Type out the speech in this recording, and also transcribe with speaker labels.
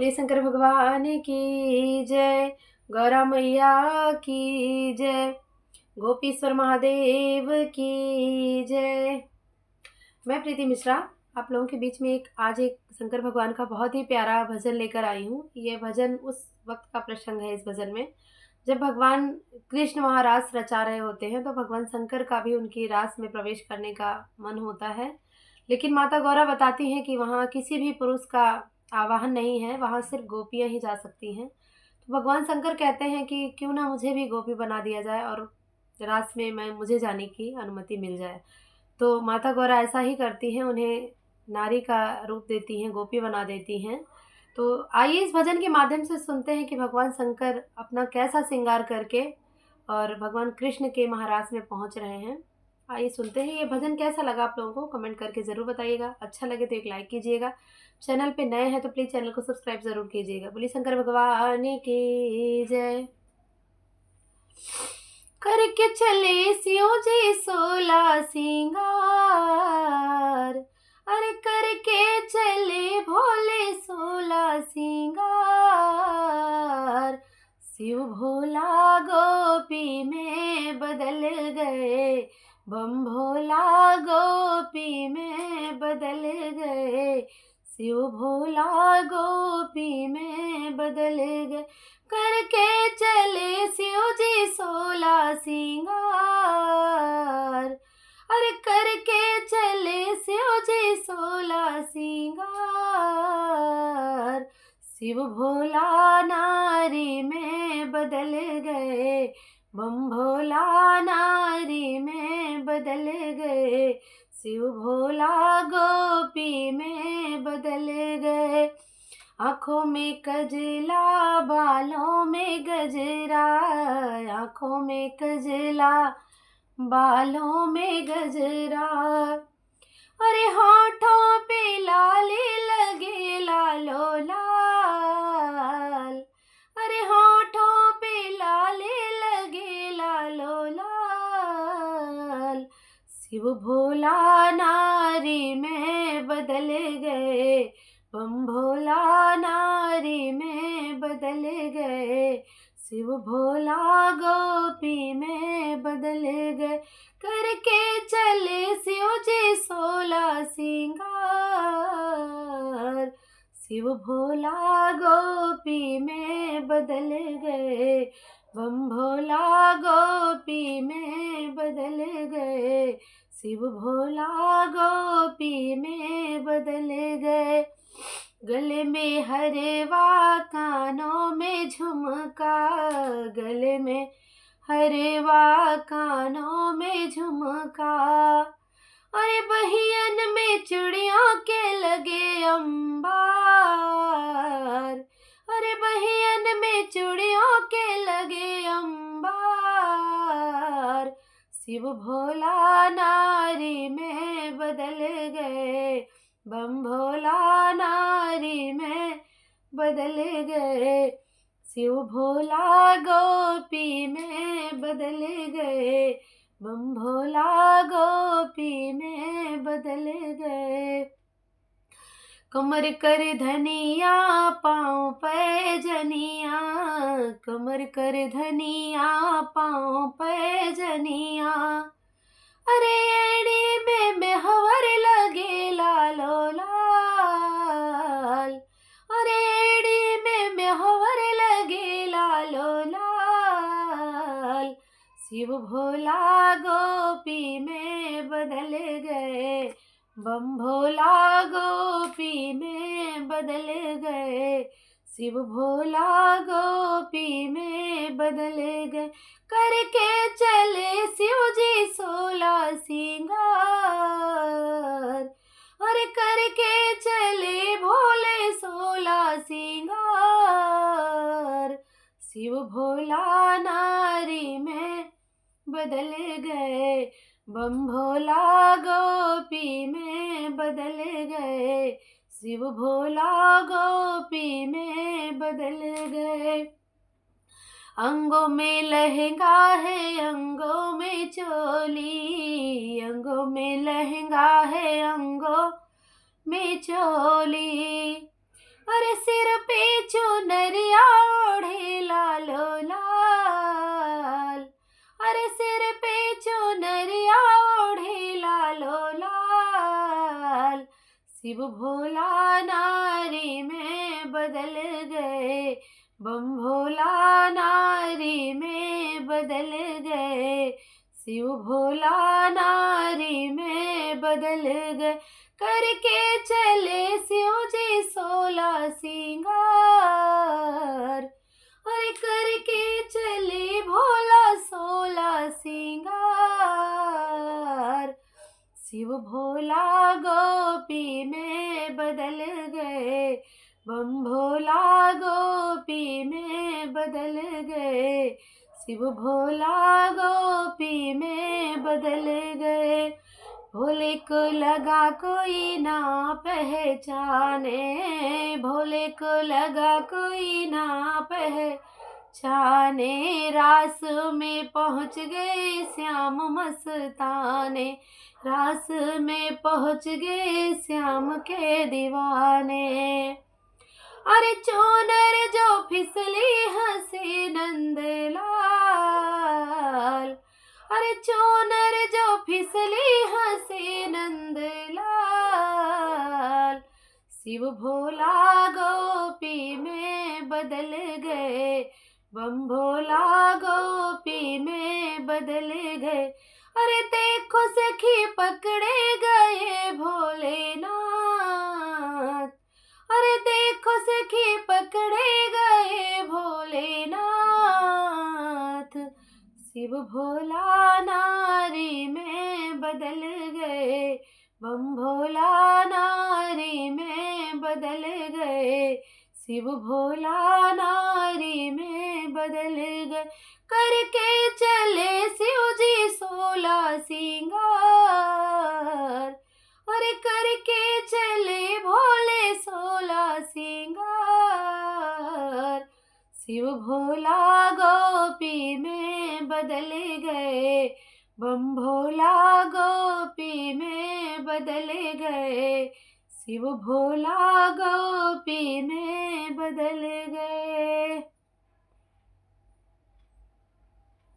Speaker 1: बोले शंकर भगवान की जय, गौरा मैया की जय, गोपीश्वर महादेव की जय। मैं प्रीति मिश्रा आप लोगों के बीच में आज एक शंकर भगवान का बहुत ही प्यारा भजन लेकर आई हूँ। ये भजन उस वक्त का प्रसंग है। इस भजन में जब भगवान कृष्ण वहाँ रास रचा रहे होते हैं तो भगवान शंकर का भी उनकी रास में प्रवेश करने का मन होता है, लेकिन माता गौरा बताती हैं कि वहाँ किसी भी पुरुष का आवाहन नहीं है, वहाँ सिर्फ गोपियाँ ही जा सकती हैं। तो भगवान शंकर कहते हैं कि क्यों ना मुझे भी गोपी बना दिया जाए और रास में मुझे जाने की अनुमति मिल जाए। तो माता गौरा ऐसा ही करती हैं, उन्हें नारी का रूप देती हैं, गोपी बना देती हैं। तो आइए इस भजन के माध्यम से सुनते हैं कि भगवान शंकर अपना कैसा श्रृंगार करके और भगवान कृष्ण के महाराज में पहुंच रहे हैं। आइए सुनते हैं। ये भजन कैसा लगा आप लोगों को कमेंट करके ज़रूर बताइएगा। अच्छा लगे तो एक लाइक कीजिएगा। चैनल पे नए हैं तो प्लीज़ चैनल को सब्सक्राइब ज़रूर कीजिएगा। बोलिए शंकर भगवान की जय। करके चले सियो जी 16 सिंगार, अरे करके चले भोले 16 सिंगार। शिव भोला गोपी में बदल गए, बम भोला गोपी में बदल गए, शिव भोला गोपी में बदल गए। करके चले शिव जी 16 सिंगार, अरे करके चले शिव जी 16 सिंगार। शिव भोला नारी में बदल गए, बम भोला नारी में बदल गए, शिव भोला गोपी में बदल गए। आँखों में कजला बालों में गजरा, आँखों में कजला बालों में गजरा, अरे होठों पे लाली लगे लालो लाल, अरे होठों पे लाली लगे लालो लाल। शिव भोला नारी में बदल गए, बम भोला नारी में बदल गए, शिव भोला गोपी में बदल गए। करके चले शिव जी 16 सिंगार, शिव भोला गोपी में बदल गए, बम भोला गोपी में बदल गए, शिव भोला गोपी में बदल गए। गले में हरवा कानों में झुमका, गले में हरवा कानों में झुमका, अरे बहियन में चूड़ियों के लगे अंबार, अरे बहियन में चूड़ियों के लगे अंबार। शिव भोला नारी में बदल गए, बम भोला नारी में बदल गए, शिव भोला गोपी में बदल गए, बम भोला गोपी में बदल गए। कमर कर धनिया पाँव पैजनिया, कमर कर धनिया पाँव पैजनिया, अरे एड़ी में मेहवर लगे लालो लाल, अरे एड़ी में मेहवर लगे लालो लाल। शिव भोला गोपी में बदल गए, बम भोला गोपी में बदल गए, शिव भोला गोपी में बदल गए। करके चले शिव जी 16 सिंगार, अरे करके चले भोले 16 सिंगार। शिव भोला नारी में बदल गए, बम भोला गोपी में बदल गए, शिव भोला गोपी में बदल गए। अंगों में लहंगा है अंगों में चोली, अंगों में लहंगा है अंगों में चोली, अरे सिर पे शिव भोला नारी में बदल गए, बम भोला नारी में बदल गए, शिव भोला नारी में बदल गए। करके चले शिव जी 16 सिंगार, अरे करके चले भोला 16 सिंगार। शिव भोला गोपी में बदल गए, बम भोला गोपी में बदल गए, शिव भोला गोपी में बदल गए। भोले को लगा कोई ना पहचाने, भोले को लगा कोई ना पहचाने, रास में पहुँच गए श्याम मस्ताने, रास में पहुँच गए श्याम के दीवाने। अरे चोनर जो फिसली हंसे नंदलाल, अरे चोनर जो फिसली हंसे नंदलाल। शिव भोला गोपी में बदल गए, बम भोला गोपी में बदल गए। अरे देखो सखी पकड़े गए भोलेनाथ, अरे देखो सखी पकड़े गए भोलेनाथ। शिव भोला नारी में बदल गए, बम भोला नारी में बदल गए, शिव भोला नारी में बदल गए। करके चले शिव जी 16 सिंगार, अरे करके चले भोले 16 सिंगार। शिव भोला गोपी में बदल गए, बम भोला गोपी में बदल गए, शिव भोला गोपी में बदल गए।